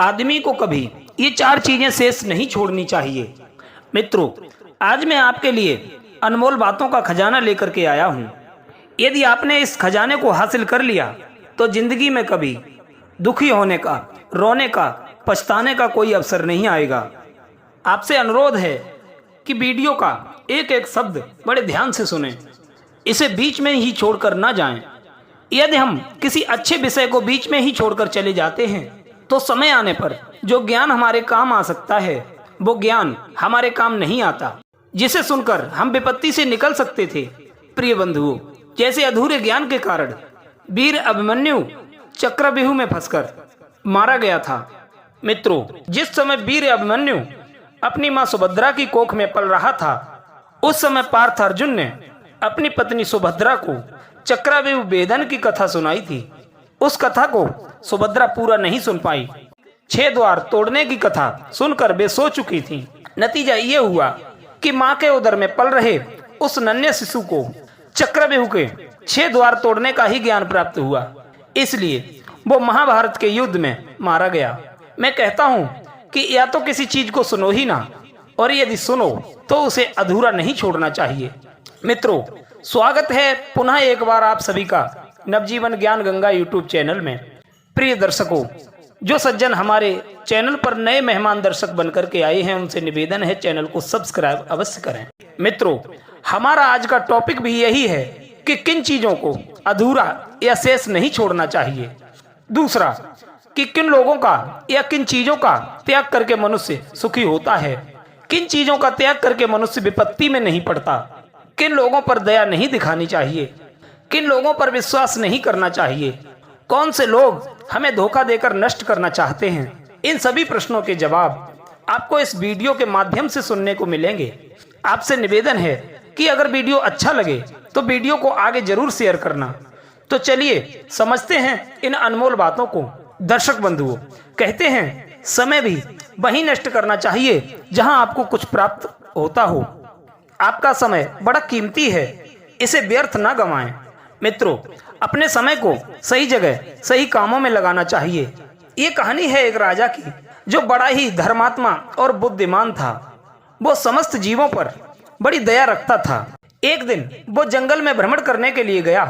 आदमी को कभी ये चार चीजें शेष नहीं छोड़नी चाहिए। मित्रों, आज मैं आपके लिए अनमोल बातों का खजाना लेकर के आया हूँ। यदि आपने इस खजाने को हासिल कर लिया तो जिंदगी में कभी दुखी होने का, रोने का, पछताने का कोई अवसर नहीं आएगा। आपसे अनुरोध है कि वीडियो का एक एक शब्द बड़े ध्यान से सुनें, इसे बीच में ही छोड़कर ना जाएं। यदि हम किसी अच्छे विषय को बीच में ही छोड़कर चले जाते हैं तो समय आने पर जो ज्ञान हमारे काम आ सकता है वो ज्ञान हमारे काम नहीं आता, जिसे सुनकर हम विपत्ति से निकल सकते थे। प्रिय बंधुओं, जैसे अधूरे ज्ञान के कारण वीर अभिमन्यु चक्रव्यूह में फंसकर मारा गया था। मित्रों, जिस समय वीर अभिमन्यु अपनी मां सुभद्रा की कोख में पल रहा था, उस समय पार्थ अर्जुन ने अपनी पत्नी सुभद्रा को चक्रव्यूह भेदन की कथा सुनाई थी। उस कथा को सुभद्रा पूरा नहीं सुन पाई। 6 द्वार तोड़ने की कथा सुनकर वे सो चुकी थी। नतीजा ये हुआ कि मां के उदर में पल रहे उस नन्हे शिशु को चक्रव्यूह के 6 द्वार तोड़ने का ही ज्ञान प्राप्त हुआ, इसलिए वो महाभारत के युद्ध में मारा गया। मैं कहता हूँ कि या तो किसी चीज को सुनो ही ना, और यदि सुनो तो उसे अधूरा नहीं छोड़ना चाहिए। मित्रों, स्वागत है पुनः एक बार आप सभी का नवजीवन ज्ञान गंगा यूट्यूब चैनल में। प्रिय दर्शकों, जो सज्जन हमारे चैनल पर नए मेहमान दर्शक बनकर के आए हैं, उनसे निवेदन है चैनल को सब्सक्राइब अवश्य करें। मित्रों, हमारा आज का टॉपिक भी यही है कि किन चीजों को अधूरा या शेष नहीं छोड़ना चाहिए। दूसरा, कि किन लोगों का या किन चीजों का त्याग करके मनुष्य सुखी होता है, किन चीजों का त्याग करके मनुष्य विपत्ति में नहीं पड़ता, किन लोगों पर दया नहीं दिखानी चाहिए, किन लोगों पर विश्वास नहीं करना चाहिए, कौन से लोग हमें धोखा देकर नष्ट करना चाहते हैं। इन सभी प्रश्नों के जवाब आपको इस वीडियो के माध्यम से सुनने को मिलेंगे। आपसे निवेदन है कि अगर वीडियो अच्छा लगे तो वीडियो को आगे जरूर शेयर करना। तो चलिए समझते हैं इन अनमोल बातों को। दर्शक बंधुओं, कहते हैं समय भी वहीं नष्ट करना चाहिए जहां आपको कुछ प्राप्त होता हो। आपका समय बड़ा कीमती है, इसे व्यर्थ ना गंवाएं। मित्रों, अपने समय को सही जगह सही कामों में लगाना चाहिए। ये कहानी है एक राजा की जो बड़ा ही धर्मात्मा और बुद्धिमान था। वो समस्त जीवों पर बड़ी दया रखता था। एक दिन वो जंगल में भ्रमण करने के लिए गया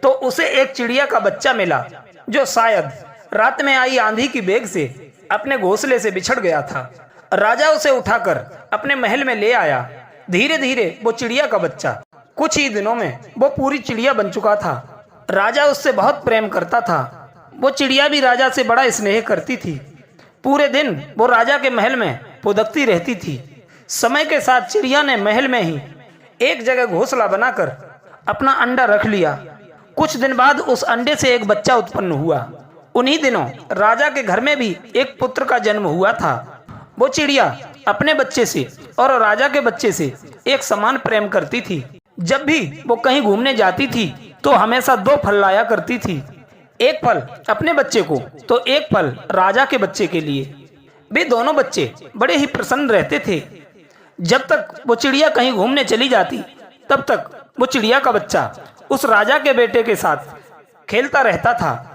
तो उसे एक चिड़िया का बच्चा मिला जो शायद रात में आई आंधी की वेग से अपने घोंसले से बिछड़ गया था। राजा उसे उठाकर अपने महल में ले आया। धीरे धीरे वो चिड़िया का बच्चा कुछ ही दिनों में वो पूरी चिड़िया बन चुका था। राजा उससे बहुत प्रेम करता था। वो चिड़िया भी राजा से बड़ा स्नेह करती थी। पूरे दिन वो राजा के महल में फुदकती रहती थी। समय के साथ चिड़िया ने महल में ही एक जगह घोंसला बनाकर अपना अंडा रख लिया। कुछ दिन बाद उस अंडे से एक बच्चा उत्पन्न हुआ। उन्हीं दिनों राजा के घर में भी एक पुत्र का जन्म हुआ था। वो चिड़िया अपने बच्चे से और राजा के बच्चे से एक समान प्रेम करती थी। जब भी वो कहीं घूमने जाती थी तो हमेशा 2 फल लाया करती थी, एक फल अपने बच्चे को तो एक फल राजा के बच्चे के लिए। वे दोनों बच्चे बड़े ही प्रसन्न रहते थे। जब तक वो चिड़िया कहीं घूमने चली जाती तब तक वो चिड़िया का बच्चा उस राजा के बेटे के साथ खेलता रहता था।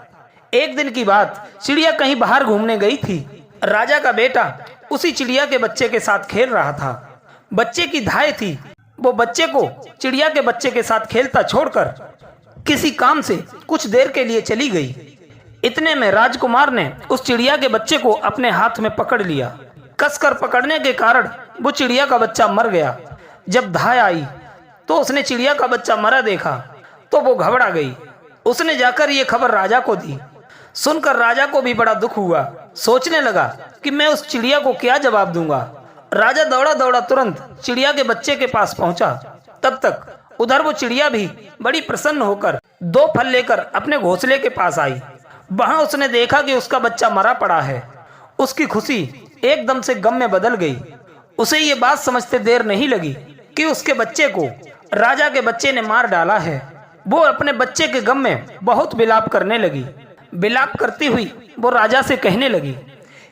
एक दिन की बात, चिड़िया कहीं बाहर घूमने गई थी। राजा का बेटा उसी चिड़िया के बच्चे के साथ खेल रहा था। बच्चे की धाय थी। वो बच्चे को चिड़िया के बच्चे के साथ खेलता छोड़कर किसी काम से कुछ देर के लिए चली गई। इतने में राजकुमार ने उस चिड़िया के बच्चे को अपने हाथ में पकड़ लिया। कसकर पकड़ने के कारण वो चिड़िया का बच्चा मर गया। जब धाय आई तो उसने चिड़िया का बच्चा मरा देखा तो वो घबरा गई। उसने जाकर ये खबर राजा को दी। सुनकर राजा को भी बड़ा दुख हुआ। सोचने लगा कि मैं उस चिड़िया को क्या जवाब दूंगा। राजा दौड़ा दौड़ा तुरंत चिड़िया के बच्चे के पास पहुंचा। तब तक उधर वो चिड़िया भी बड़ी प्रसन्न होकर 2 फल लेकर अपने घोंसले के पास आई। वहां उसने देखा कि उसका बच्चा मरा पड़ा है। उसकी खुशी एकदम से गम में बदल गई। उसे ये बात समझते देर नहीं लगी कि उसके बच्चे को राजा के बच्चे ने मार डाला है। वो अपने बच्चे के गम में बहुत विलाप करने लगी। विलाप करती हुई वो राजा से कहने लगी,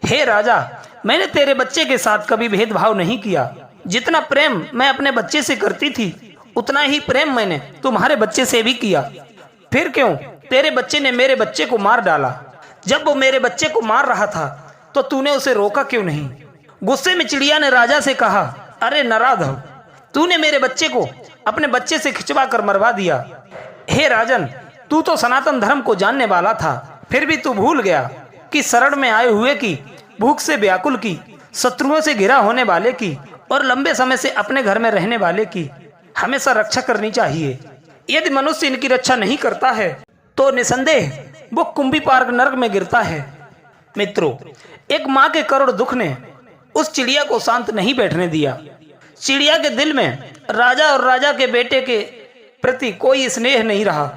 हे राजा, मैंने तेरे बच्चे के साथ कभी भेदभाव नहीं किया। जितना प्रेम मैं अपने बच्चे से करती थी उतना ही प्रेम मैंने तुम्हारे बच्चे से भी किया। फिर क्यों तेरे बच्चे ने मेरे बच्चे को मार डाला? जब वो मेरे बच्चे को मार रहा था तो तूने उसे रोका क्यों नहीं? गुस्से में चिड़िया ने राजा से कहा, अरे नराधम, तूने मेरे बच्चे को अपने बच्चे से खिंचवा कर मरवा दिया। हे राजन, तू तो सनातन धर्म को जानने वाला था, फिर भी तू भूल गया कि शरण में आए हुए की, भूख से व्याकुल की, शत्रुओं से घिरा होने वाले की और लंबे समय से अपने घर में रहने वाले की हमेशा रक्षा करनी चाहिए। यदि मनुष्य इनकी रक्षा नहीं करता है तो निसंदेह वो कुंभी पार्क नर्क में गिरता है। मित्रों, एक माँ के करोड़ दुख ने उस चिड़िया को शांत नहीं बैठने दिया। चिड़िया के दिल में राजा और राजा के बेटे के प्रति कोई स्नेह नहीं रहा।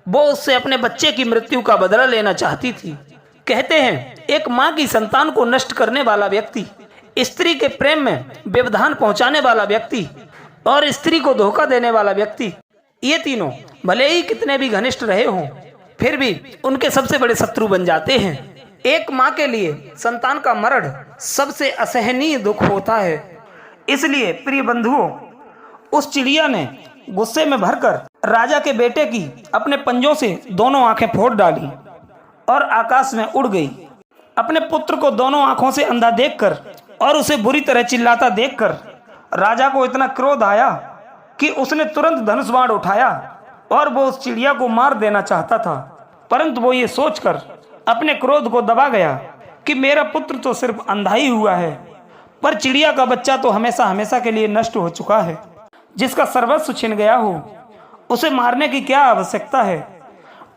वो उससे अपने बच्चे की मृत्यु का बदला लेना चाहती थी। कहते हैं, एक माँ की संतान को नष्ट करने वाला व्यक्ति, स्त्री के प्रेम में व्यवधान पहुंचाने वाला व्यक्ति और स्त्री को धोखा देने वाला व्यक्ति, ये तीनों भले ही कितने भी घनिष्ठ रहे हों, फिर भी उनके सबसे बड़े शत्रु बन जाते हैं। एक माँ के लिए संतान का मरण सबसे असहनीय दुख होता है। इसलिए प्रिय बंधुओं, उस चिड़िया ने गुस्से में भरकर राजा के बेटे की अपने पंजों से दोनों आंखें फोड़ डाली और आकाश में उड़ गई। अपने पुत्र को दोनों आंखों से अंधा देखकर और उसे बुरी तरह चिल्लाता देखकर राजा को इतना क्रोध आया कि उसने तुरंत धनुष बाण उठाया और वो उस चिड़िया को मार देना चाहता था। परंतु वो ये सोचकर अपने क्रोध को दबा गया कि मेरा पुत्र तो सिर्फ अंधा ही हुआ है, पर चिड़िया का बच्चा तो हमेशा हमेशा के लिए नष्ट हो चुका है। जिसका सर्वस्व छिन गया हो उसे मारने की क्या आवश्यकता है,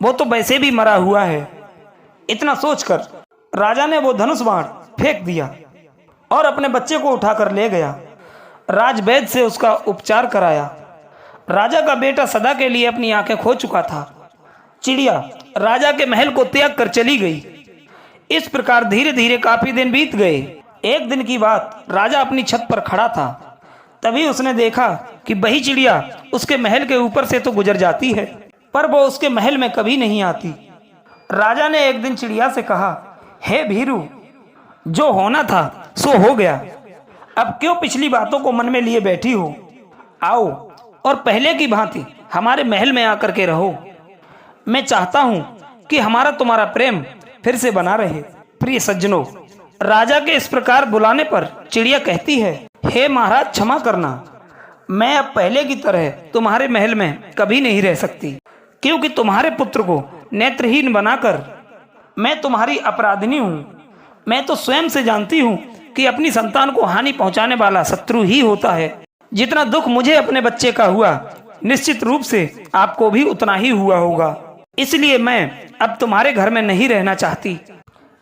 वो तो वैसे भी मरा हुआ है। इतना सोचकर राजा ने वो धनुष बाण फेंक दिया और अपने बच्चे को उठाकर ले गया। राजवैद्य से उसका उपचार कराया। राजा का बेटा सदा के लिए अपनी आंखें खो चुका था। चिड़िया राजा के महल को त्याग कर चली गई। इस प्रकार धीरे धीरे काफी दिन बीत गए। एक दिन की बात, राजा अपनी छत पर खड़ा था। तभी उसने देखा कि वही चिड़िया उसके महल के ऊपर से तो गुजर जाती है, पर वो उसके महल में कभी नहीं आती। राजा ने एक दिन चिड़िया से कहा, हे भीरू, जो होना था सो हो गया, अब क्यों पिछली बातों को मन में लिए बैठी हो? आओ और पहले की भांति हमारे महल में आकर के रहो। मैं चाहता हूं कि हमारा तुम्हारा प्रेम फिर से बना रहे। प्रिय सज्जनों, राजा के इस प्रकार बुलाने पर चिड़िया कहती है, हे महाराज क्षमा करना, मैं अब पहले की तरह तुम्हारे महल में कभी नहीं रह सकती, क्योंकि तुम्हारे पुत्र को नेत्रहीन बनाकर मैं तुम्हारी अपराधिनी हूँ। मैं तो स्वयं से जानती हूँ कि अपनी संतान को हानि पहुँचाने वाला शत्रु ही होता है। जितना दुख मुझे अपने बच्चे का हुआ, निश्चित रूप से आपको भी उतना ही हुआ होगा। इसलिए मैं अब तुम्हारे घर में नहीं रहना चाहती।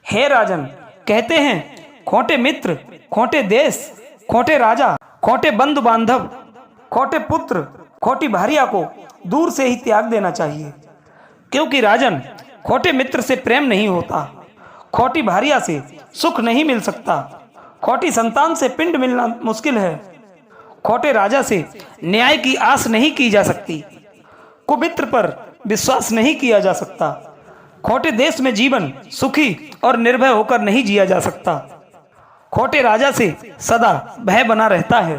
हे राजन, कहते हैं, खोटे मित्र, खोटे देश, खोटे राजा, खोटे बंधु बांधव, खोटे पुत्र, खोटी भार्या को दूर से ही त्याग देना चाहिए, क्योंकि राजन, खोटे मित्र से प्रेम नहीं होता, खोटी भार्या से सुख नहीं मिल सकता, खोटी संतान से पिंड मिलना मुश्किल है, खोटे राजा से न्याय की आस नहीं की जा सकती, कुमित्र पर विश्वास नहीं किया जा सकता, खोटे देश में जीवन सुखी और निर्भय होकर नहीं जिया जा सकता, खोटे राजा से सदा भय बना रहता है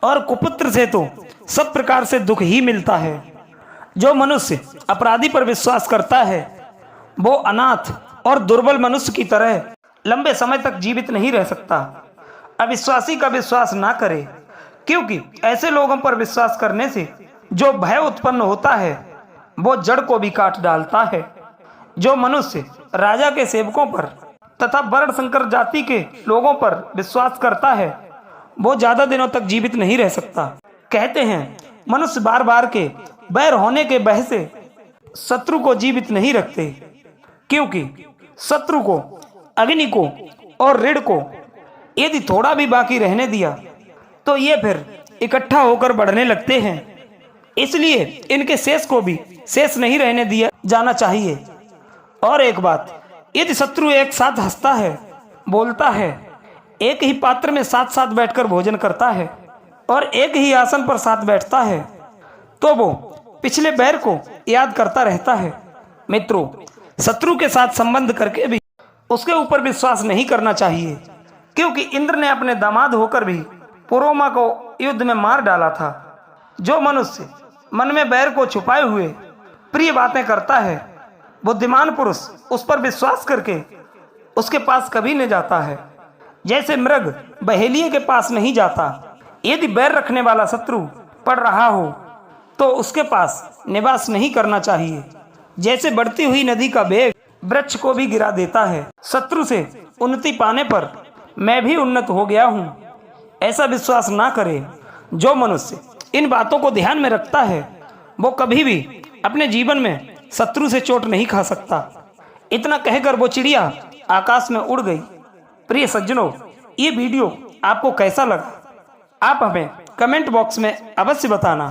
और कुपुत्र से तो सब प्रकार से दुख ही मिलता है। जो मनुष्य अपराधी पर विश्वास करता है वो अनाथ और दुर्बल मनुष्य की तरह लंबे समय तक जीवित नहीं रह सकता। अविश्वासी का विश्वास ना करे, क्योंकि ऐसे लोगों पर विश्वास करने से जो भय उत्पन्न होता है वो जड़ को भी काट डालता है। जो मनुष्य राजा के सेवकों पर तथा वर्ण संकर जाति के लोगों पर विश्वास करता है वो ज्यादा दिनों तक जीवित नहीं रह सकता। कहते हैं, मनुष्य बार बार के बैर होने के भय से शत्रु को जीवित नहीं रखते, क्योंकि शत्रु को, अग्नि को और ऋण को यदि थोड़ा भी बाकी रहने दिया तो ये फिर इकट्ठा होकर बढ़ने लगते हैं। इसलिए इनके शेष को भी शेष नहीं रहने दिया जाना चाहिए। और एक बात, यदि शत्रु एक साथ हंसता है, बोलता है, एक ही पात्र में साथ साथ बैठकर भोजन करता है और एक ही आसन पर साथ बैठता है, तो वो पिछले बैर को याद करता रहता है। मित्रों, शत्रु के साथ संबंध करके भी उसके ऊपर विश्वास नहीं करना चाहिए, क्योंकि इंद्र ने अपने दामाद होकर भी पुरोमा को युद्ध में मार डाला था। जो मनुष्य मन में बैर को छुपाए हुए प्रिय बातें करता है, बुद्धिमान पुरुष उस पर विश्वास करके उसके पास कभी न जाता है, जैसे मृग बहेलिए के पास नहीं जाता। यदि बैर रखने वाला शत्रु पड़ रहा हो तो उसके पास निवास नहीं करना चाहिए। जैसे बढ़ती हुई नदी का वेग वृक्ष को भी गिरा देता है, शत्रु से उन्नति पाने पर मैं भी उन्नत हो गया हूँ, ऐसा विश्वास ना करे। जो मनुष्य इन बातों को ध्यान में रखता है वो कभी भी अपने जीवन में शत्रु से चोट नहीं खा सकता। इतना कहकर वो चिड़िया आकाश में उड़ गई। प्रिय सज्जनों, ये वीडियो आपको कैसा लगा आप हमें कमेंट बॉक्स में अवश्य बताना,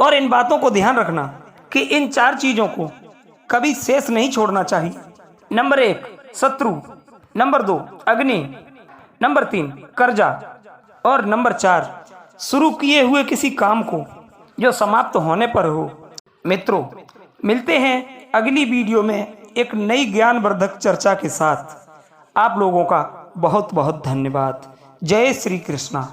और इन बातों को ध्यान रखना कि इन 4 चीज़ों को कभी शेष नहीं छोड़ना चाहिए। नंबर 1 शत्रु, नंबर 2 अग्नि, नंबर 3 कर्जा, और नंबर 4 शुरू किए हुए किसी काम को जो समाप्त होने पर हो। मित्रों, मिलते हैं अगली वीडियो में एक नई ज्ञानवर्धक चर्चा के साथ। आप लोगों का बहुत बहुत धन्यवाद। जय श्री कृष्णा।